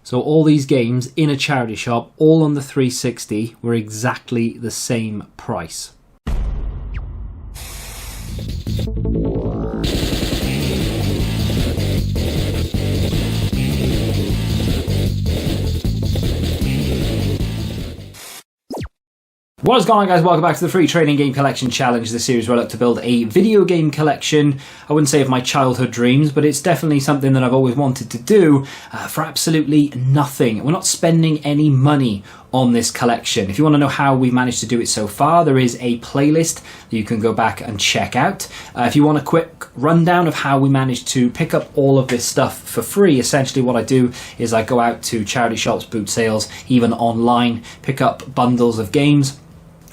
So all these games in a charity shop, all on the 360, were exactly the same price. What is going on, guys? Welcome back to the free trading game collection challenge, the series where I look to build a video game collection. I wouldn't say of my childhood dreams, but it's definitely something that I've always wanted to do for absolutely nothing. We're not spending any money on this collection. If you want to know how we've managed to do it so far, there is a playlist that you can go back and check out. If you want a quick rundown of how we managed to pick up all of this stuff for free, essentially what I do is I go out to charity shops, boot sales, even online, pick up bundles of games,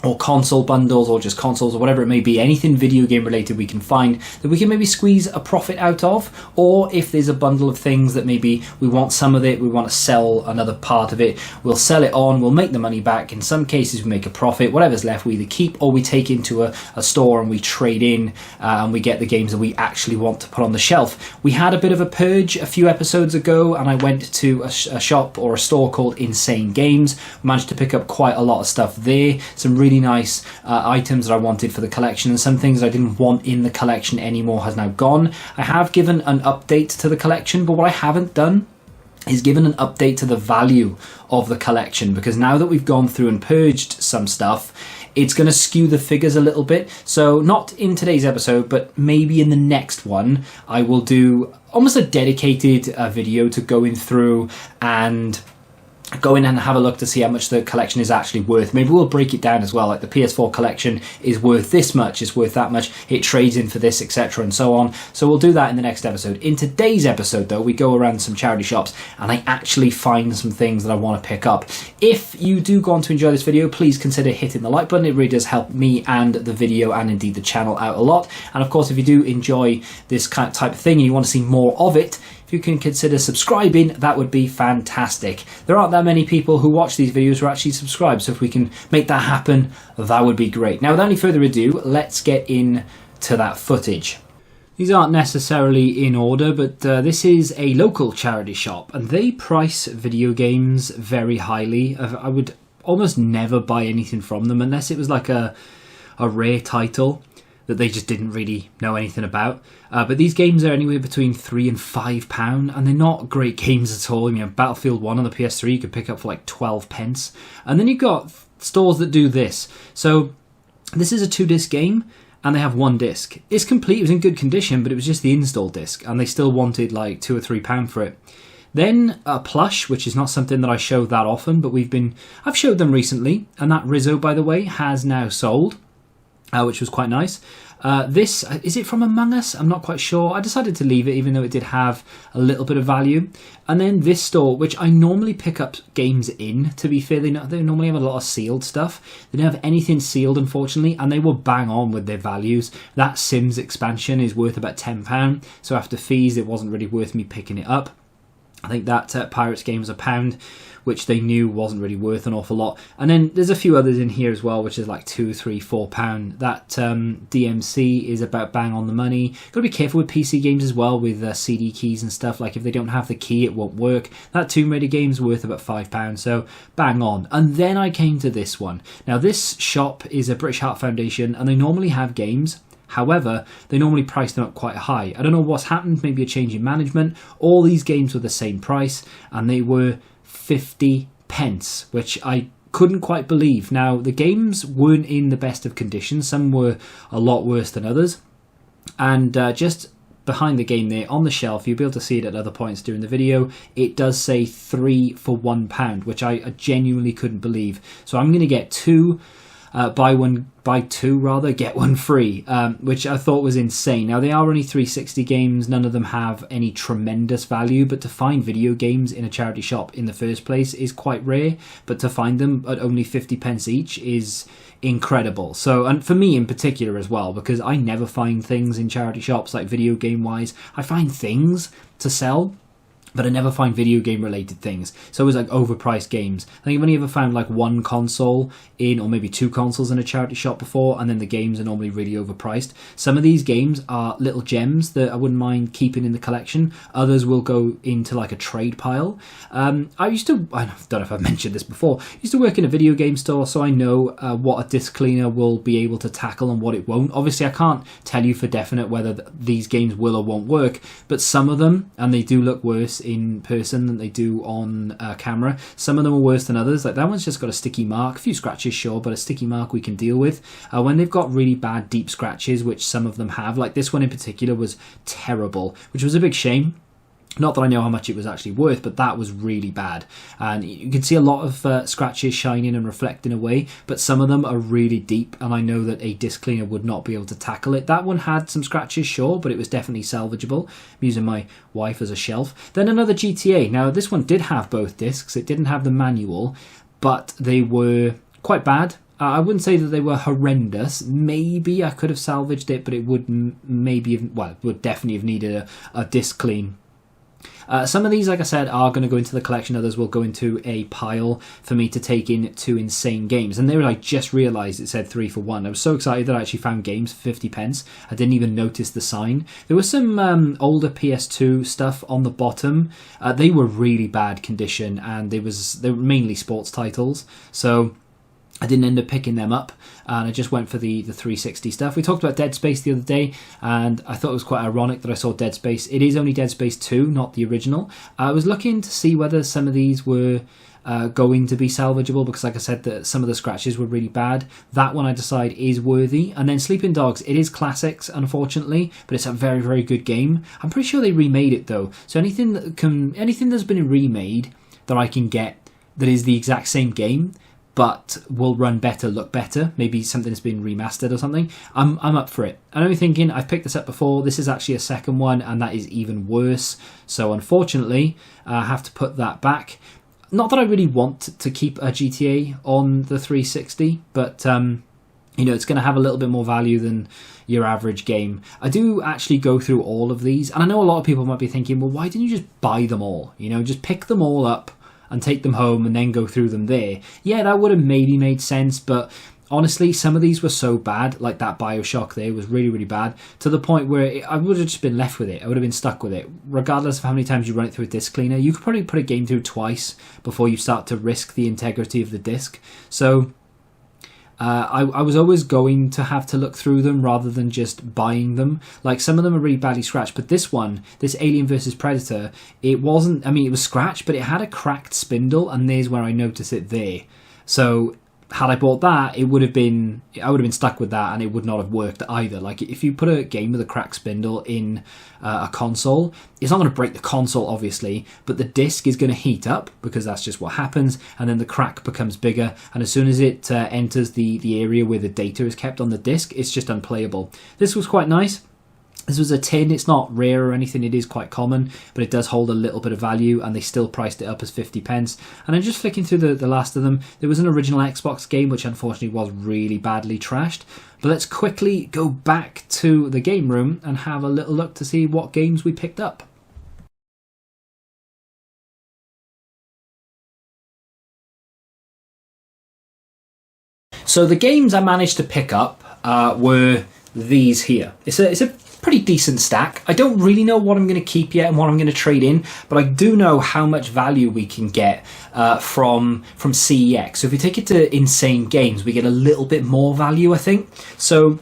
or console bundles, or just consoles, or whatever it may be, anything video game related we can find that we can maybe squeeze a profit out of. Or if there's a bundle of things that maybe we want some of it, we want to sell another part of it, we'll sell it on, we'll make the money back. In some cases we make a profit. Whatever's left we either keep or we take into a store and we trade in, and we get the games that we actually want to put on the shelf. We had a bit of a purge a few episodes ago, and I went to a shop or a store called Insane Games. Managed to pick up quite a lot of stuff there, some really nice items that I wanted for the collection, and some things I didn't want in the collection anymore has now gone. I have given an update to the collection, but what I haven't done is given an update to the value of the collection, because now that we've gone through and purged some stuff, it's going to skew the figures a little bit. So not in today's episode, but maybe in the next one, I will do almost a dedicated video to going through and go in and have a look to see how much the collection is actually worth. Maybe we'll break it down as well, like the PS4 collection is worth this much, it's worth that much, it trades in for this, etc. and so on. So we'll do that in the next episode. In today's episode though, we go around some charity shops and I actually find some things that I want to pick up. If you do go on to enjoy this video, please consider hitting the like button. It really does help me and the video and indeed the channel out a lot. And of course, if you do enjoy this kind of type of thing and you want to see more of it, if you can consider subscribing, that would be fantastic. There aren't that many people who watch these videos who are actually subscribed, so if we can make that happen, that would be great. Now, without any further ado, let's get into that footage. These aren't necessarily in order, but this is a local charity shop, and they price video games very highly. I would almost never buy anything from them unless it was like a rare title that they just didn't really know anything about. But these games are anywhere between £3 and £5, and they're not great games at all. I mean, Battlefield 1 on the PS3 you could pick up for like 12 pence. And then you've got stores that do this. So this is a 2-disc game, and they have 1 disc. It's complete, it was in good condition, but it was just the install disc, and they still wanted like £2 or £3 for it. Then a plush, which is not something that I show that often, but I've showed them recently, and that Rizzo, by the way, has now sold. Which was quite nice. This, is it from Among Us? I'm not quite sure. I decided to leave it even though it did have a little bit of value. And then this store, which I normally pick up games in, to be fair, they normally have a lot of sealed stuff. They don't have anything sealed, unfortunately, and they will bang on with their values. That Sims expansion is worth about £10, so after fees it wasn't really worth me picking it up. I think that Pirates game was £1, which they knew wasn't really worth an awful lot. And then there's a few others in here as well, which is like £2, £3, £4. That DMC is about bang on the money. Got to be careful with PC games as well, with CD keys and stuff. Like if they don't have the key, it won't work. That Tomb Raider game's worth about £5, so bang on. And then I came to this one. Now this shop is a British Heart Foundation, and they normally have games. However, they normally price them up quite high. I don't know what's happened, maybe a change in management. All these games were the same price, and they were 50 pence, which I couldn't quite believe. Now, the games weren't in the best of conditions. Some were a lot worse than others. And just behind the game there, on the shelf, you'll be able to see it at other points during the video, it does say 3 for £1, which I genuinely couldn't believe. So I'm going to get two. Buy two, get one free, which I thought was insane. Now, they are only 360 games, none of them have any tremendous value, but to find video games in a charity shop in the first place is quite rare, but to find them at only 50 pence each is incredible. So, and for me in particular as well, because I never find things in charity shops, like video game wise. I find things to sell, but I never find video game related things. So it was like overpriced games. I think I've only ever found like one console in, or maybe two consoles in a charity shop before, and then the games are normally really overpriced. Some of these games are little gems that I wouldn't mind keeping in the collection. Others will go into like a trade pile. I don't know if I've mentioned this before, I used to work in a video game store, so I know what a disc cleaner will be able to tackle and what it won't. Obviously I can't tell you for definite whether these games will or won't work, but some of them, and they do look worse in person than they do on camera. Some of them are worse than others. Like that one's just got a sticky mark, a few scratches sure, but a sticky mark we can deal with. When they've got really bad deep scratches, which some of them have, like this one in particular was terrible, which was a big shame. Not that I know how much it was actually worth, but that was really bad. And you can see a lot of scratches shining and reflecting away, but some of them are really deep, and I know that a disc cleaner would not be able to tackle it. That one had some scratches, sure, but it was definitely salvageable. I'm using my wife as a shelf. Then another GTA. Now, this one did have both discs. It didn't have the manual, but they were quite bad. I wouldn't say that they were horrendous. Maybe I could have salvaged it, but it would it would definitely have needed a disc clean. Some of these, like I said, are going to go into the collection. Others will go into a pile for me to take in to Insane Games. And they were like, just realised it said 3 for 1. I was so excited that I actually found games for 50 pence. I didn't even notice the sign. There was some older PS2 stuff on the bottom. They were really bad condition, and they were mainly sports titles. So I didn't end up picking them up, and I just went for the 360 stuff. We talked about Dead Space the other day, and I thought it was quite ironic that I saw Dead Space. It is only Dead Space 2, not the original. I was looking to see whether some of these were going to be salvageable, because like I said, some of the scratches were really bad. That one I decide is worthy. And then Sleeping Dogs, it is classics, unfortunately, but it's a very, very good game. I'm pretty sure they remade it though. So anything that's been remade that I can get that is the exact same game, but will run better, look better, maybe something that's been remastered or something, I'm up for it. And I'm thinking, I've picked this up before, this is actually a second one, and that is even worse. So unfortunately, I have to put that back. Not that I really want to keep a GTA on the 360, but it's going to have a little bit more value than your average game. I do actually go through all of these, and I know a lot of people might be thinking, well, why didn't you just buy them all? Just pick them all up and take them home and then go through them there. Yeah, that would have maybe made sense, but honestly, some of these were so bad, like that Bioshock there was really, really bad, to the point where I would have just been left with it. I would have been stuck with it. Regardless of how many times you run it through a disc cleaner, you could probably put a game through twice before you start to risk the integrity of the disc. So I was always going to have to look through them rather than just buying them. Like, some of them are really badly scratched, but this one, this Alien vs Predator, it wasn't, it was scratched, but it had a cracked spindle, and there's where I noticed it there. So had I bought that, I would have been stuck with that, and it would not have worked either. Like, if you put a game with a cracked spindle in a console, it's not going to break the console, obviously, but the disc is going to heat up, because that's just what happens, and then the crack becomes bigger, and as soon as it enters the area where the data is kept on the disc, it's just unplayable. This was quite nice. This was a tin. It's not rare or anything. It is quite common, but it does hold a little bit of value, and they still priced it up as 50 pence. And I'm just flicking through the last of them. There was an original Xbox game, which unfortunately was really badly trashed. But let's quickly go back to the game room and have a little look to see what games we picked up. So the games I managed to pick up were these here. It's a pretty decent stack. I don't really know what I'm going to keep yet and what I'm going to trade in, but I do know how much value we can get from CEX. So if we take it to Insane Games, we get a little bit more value, I think. So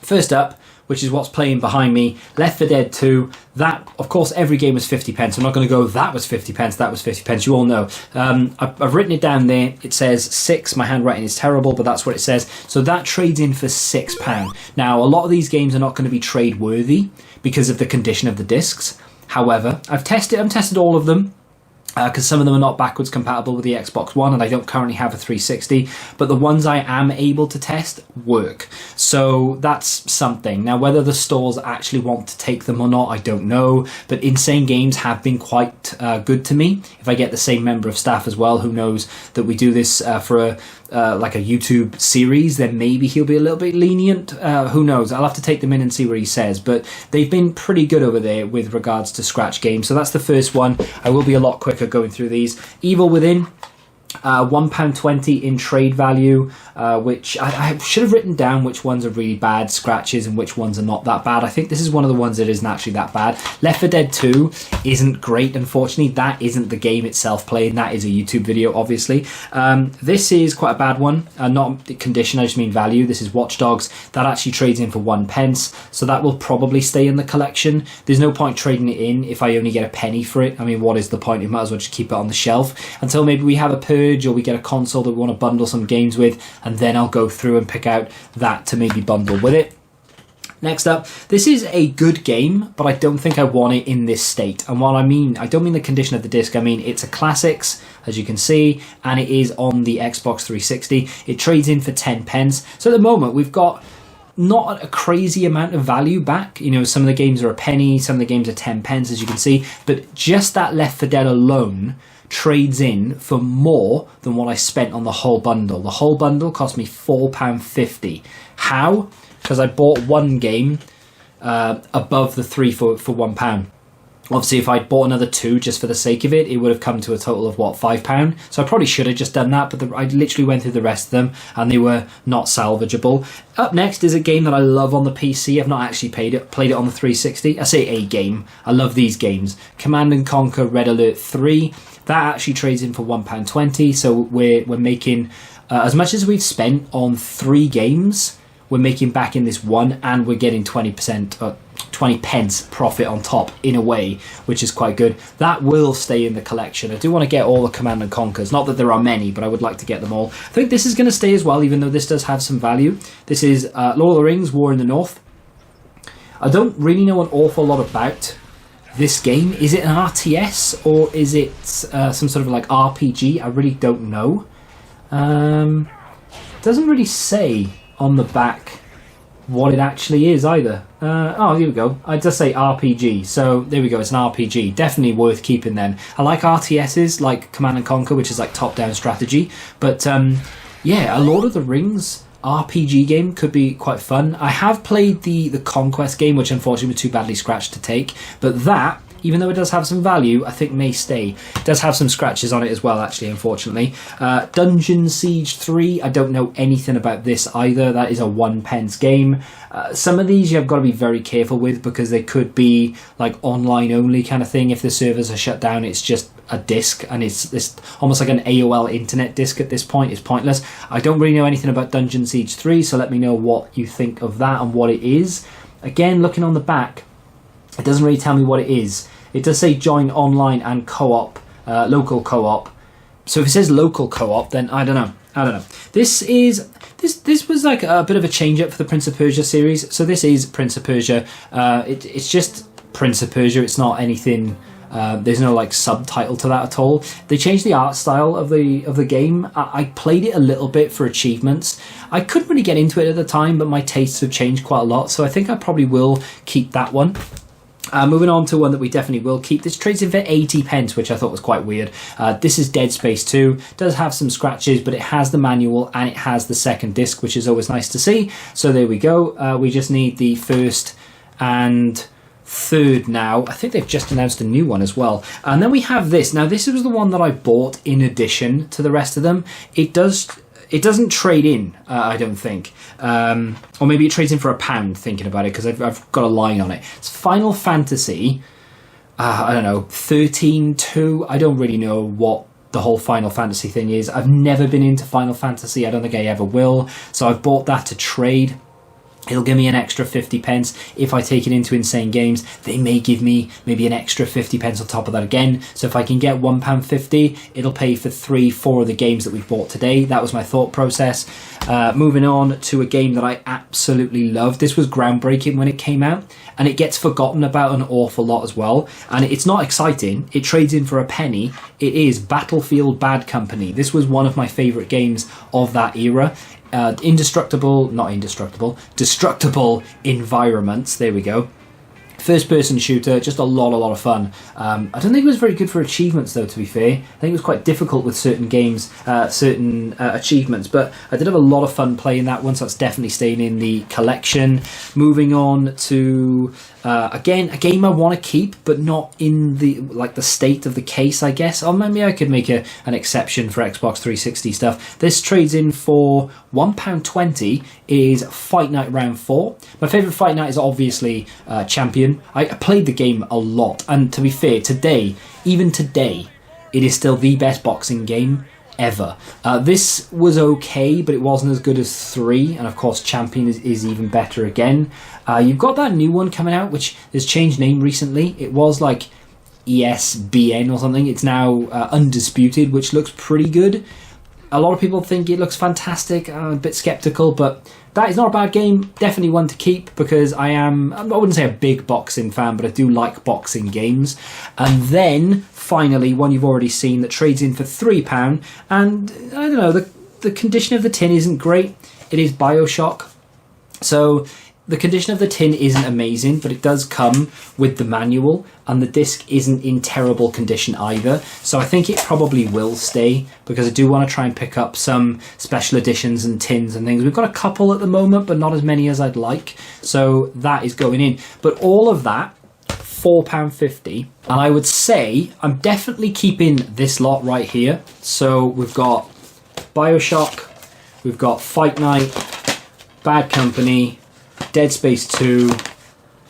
first up, which is what's playing behind me, Left 4 Dead 2. That, of course, every game was 50 pence. I'm not going to go, that was 50 pence, that was 50 pence. You all know. I've written it down there. It says 6. My handwriting is terrible, but that's what it says. So that trades in for £6. Now, a lot of these games are not going to be trade worthy because of the condition of the discs. However, I've tested all of them. because some of them are not backwards compatible with the Xbox One, and I don't currently have a 360, but the ones I am able to test work. So that's something. Now, whether the stores actually want to take them or not, I don't know, but Insane Games have been quite good to me. If I get the same member of staff as well, who knows that we do this for like a YouTube series, then maybe he'll be a little bit lenient. Who knows? I'll have to take them in and see what he says. But they've been pretty good over there with regards to scratch games. So that's the first one. I will be a lot quicker going through these. Evil Within. £1.20 in trade value, which I should have written down which ones are really bad scratches and which ones are not that bad. I think this is one of the ones that isn't actually that bad. Left 4 Dead 2 isn't great, unfortunately. That isn't the game itself played, and that is a YouTube video, obviously. This is quite a bad one. Not condition, I just mean value. This is Watch Dogs. That actually trades in for 1p, so that will probably stay in the collection. There's no point trading it in if I only get a penny for it. I mean, what is the point? You might as well just keep it on the shelf until maybe we have a Purge, or we get a console that we want to bundle some games with, and then I'll go through and pick out that to maybe bundle with it. Next up, this is a good game, but I don't think I want it in this state. And what I mean, I don't mean the condition of the disc, I mean it's a classics, as you can see, and it is on the Xbox 360. It trades in for 10p. So at the moment, we've got not a crazy amount of value back. You know, some of the games are a penny, some of the games are 10p, as you can see, but just that Left 4 Dead alone trades in for more than what I spent on the whole bundle. The whole bundle cost me £4.50. How? Because I bought one game above the 3 for £1. Obviously, if I'd bought another 2 just for the sake of it, it would have come to a total of, what, £5? So I probably should have just done that, but I literally went through the rest of them, and they were not salvageable. Up next is a game that I love on the PC. I've not actually played it on the 360. I say a game. I love these games. Command & Conquer Red Alert 3. That actually trades in for £1.20, so we're making, as much as we've spent on 3 games, we're making back in this one, and we're getting 20p profit on top in a way, which is quite good. That will stay in the collection. I do want to get all the Command & Conquers. Not that there are many, but I would like to get them all. I think this is going to stay as well, even though this does have some value. This is Lord of the Rings, War in the North. I don't really know an awful lot about this game. Is it an RTS or is it some sort of like RPG? I really don't know. Doesn't really say on the back what it actually is either. Oh, here we go. I just say RPG. So there we go. It's an RPG. Definitely worth keeping then. I like RTSs like Command & Conquer, which is like top-down strategy. But yeah, a Lord of the Rings RPG game could be quite fun. I have played the Conquest game, which unfortunately was too badly scratched to take, but that, even though it does have some value, I think may stay. It does have some scratches on it as well, actually, unfortunately. Dungeon Siege 3, I don't know anything about this either. That is a 1p game. Some of these you've got to be very careful with, because they could be like online only kind of thing. If the servers are shut down, it's just a disc, and it's almost like an AOL internet disc at this point. It's pointless. I don't really know anything about Dungeon Siege 3, so let me know what you think of that and what it is. Again, looking on the back, it doesn't really tell me what it is. It does say join online and co-op, local co-op. So if it says local co-op, then I don't know. This was like a bit of a change up for the Prince of Persia series. So this is Prince of Persia. It's just Prince of Persia. It's not anything. There's no like subtitle to that at all. They changed the art style of the game. I played it a little bit for achievements. I couldn't really get into it at the time, but my tastes have changed quite a lot. So I think I probably will keep that one. Moving on to one that we definitely will keep. This trades in for 80p, which I thought was quite weird. This is Dead Space 2. It does have some scratches, but it has the manual and it has the second disc, which is always nice to see. So there we go. We just need the first and third now. I think they've just announced a new one as well. And then we have this. Now, this was the one that I bought in addition to the rest of them. It doesn't trade in, I don't think. Or maybe it trades in for £1, thinking about it, because I've got a line on it. It's Final Fantasy, I don't know, 13-2. I don't really know what the whole Final Fantasy thing is. I've never been into Final Fantasy. I don't think I ever will. So I've bought that to trade. It'll give me an extra 50 pence. If I take it into Insane Games, they may give me maybe an extra 50 pence on top of that again. So if I can get £1.50, it'll pay for 3-4 of the games that we've bought today. That was my thought process. Moving on to a game that I absolutely loved. This was groundbreaking when it came out, and it gets forgotten about an awful lot as well. And it's not exciting. It trades in for a penny. It is Battlefield Bad Company. This was one of my favourite games of that era. Destructible environments. There we go. First person shooter, just a lot of fun. I don't think it was very good for achievements though, to be fair. I think it was quite difficult with certain games, certain achievements, but I did have a lot of fun playing that one, so that's definitely staying in the collection. Moving on to again, a game I want to keep, but not in the state of the case, I guess. Or maybe I could make an exception for Xbox 360 stuff. This trades in for £1.20, is Fight Night Round 4. My favourite Fight Night is obviously Champion. I played the game a lot, and to be fair, even today, it is still the best boxing game ever. This was okay, but it wasn't as good as 3, and of course Champion is even better again. You've got that new one coming out, which has changed name recently. It was like ESBN or something. It's now Undisputed, which looks pretty good. A lot of people think it looks fantastic. I'm a bit skeptical, but that is not a bad game. Definitely one to keep, because I wouldn't say a big boxing fan, but I do like boxing games. And then, finally, one you've already seen that trades in for £3, and I don't know, the condition of the tin isn't great. It is BioShock. So the condition of the tin isn't amazing, but it does come with the manual, and the disc isn't in terrible condition either. So I think it probably will stay, because I do want to try and pick up some special editions and tins and things. We've got a couple at the moment, but not as many as I'd like. So that is going in. But all of that, £4.50. And I would say I'm definitely keeping this lot right here. So we've got BioShock, we've got Fight Night, Bad Company, Dead Space 2,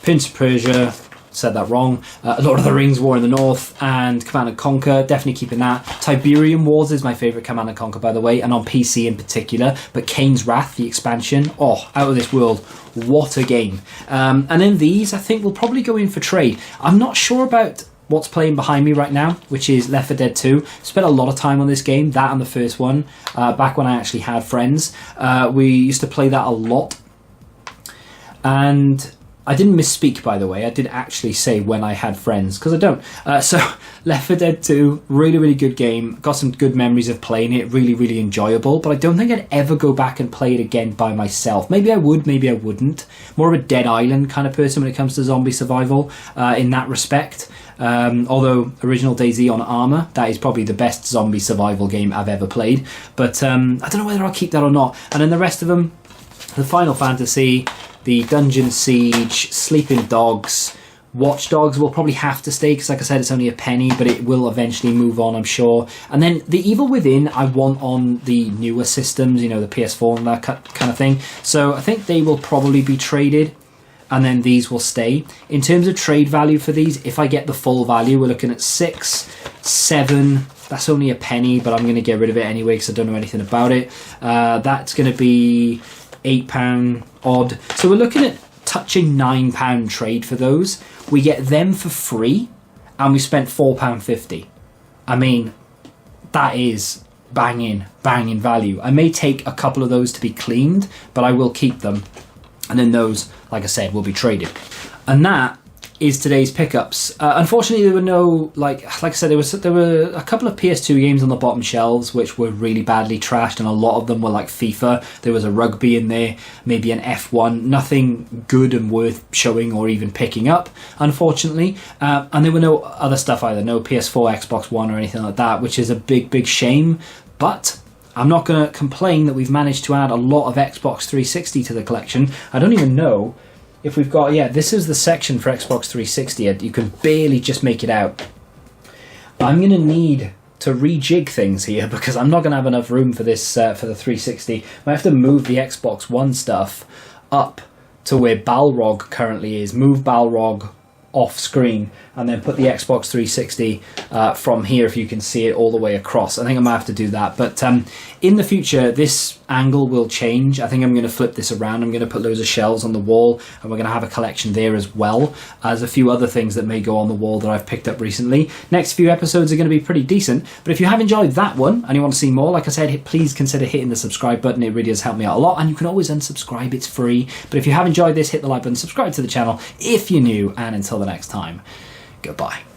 Prince of Persia, said that wrong, Lord of the Rings, War in the North, and Command & Conquer, definitely keeping that. Tiberium Wars is my favourite Command & Conquer, by the way, and on PC in particular, but Kane's Wrath, the expansion, out of this world, what a game. And then these, I think, will probably go in for trade. I'm not sure about what's playing behind me right now, which is Left 4 Dead 2. Spent a lot of time on this game, that and the first one, back when I actually had friends. We used to play that a lot. And I didn't misspeak, by the way. I did actually say when I had friends, because I don't. So Left 4 Dead 2, really, really good game. Got some good memories of playing it. Really, really enjoyable. But I don't think I'd ever go back and play it again by myself. Maybe I would, maybe I wouldn't. More of a Dead Island kind of person when it comes to zombie survival in that respect. Although Original DayZ on Armour, that is probably the best zombie survival game I've ever played. But I don't know whether I'll keep that or not. And then the rest of them, the Final Fantasy, the Dungeon Siege, Sleeping Dogs, Watch Dogs will probably have to stay, because like I said, it's only a penny, but it will eventually move on, I'm sure. And then The Evil Within I want on the newer systems, the PS4 and that kind of thing. So I think they will probably be traded, and then these will stay. In terms of trade value for these, if I get the full value, we're looking at 6, 7... That's only a penny, but I'm going to get rid of it anyway because I don't know anything about it. That's going to be £8 odd. So we're looking at touching £9 trade for those. We get them for free, and we spent £4.50. I mean, that is banging value. I may take a couple of those to be cleaned, but I will keep them. And then those, like I said, will be traded. And that is today's pickups. Unfortunately, there were no, like I said, there were a couple of PS2 games on the bottom shelves which were really badly trashed, and a lot of them were like FIFA. There was a rugby in there, maybe an F1, nothing good and worth showing or even picking up, unfortunately. And there were no other stuff either, no PS4, Xbox One or anything like that, which is a big shame. But I'm not going to complain that we've managed to add a lot of Xbox 360 to the collection. I don't even know if we've got, this is the section for Xbox 360. You can barely just make it out. I'm going to need to rejig things here, because I'm not going to have enough room for this, for the 360. I have to move the Xbox One stuff up to where Balrog currently is. Move Balrog off screen, and then put the Xbox 360 from here, if you can see it, all the way across. I think I might have to do that. But in the future, this angle will change. I think I'm going to flip this around. I'm going to put loads of shelves on the wall, and we're going to have a collection there as well as a few other things that may go on the wall that I've picked up recently. Next few episodes are going to be pretty decent, but if you have enjoyed that one and you want to see more, like I said, please consider hitting the subscribe button. It really does help me out a lot, and you can always unsubscribe. It's free. But if you have enjoyed this, hit the like button, subscribe to the channel if you're new, and until the next time, goodbye.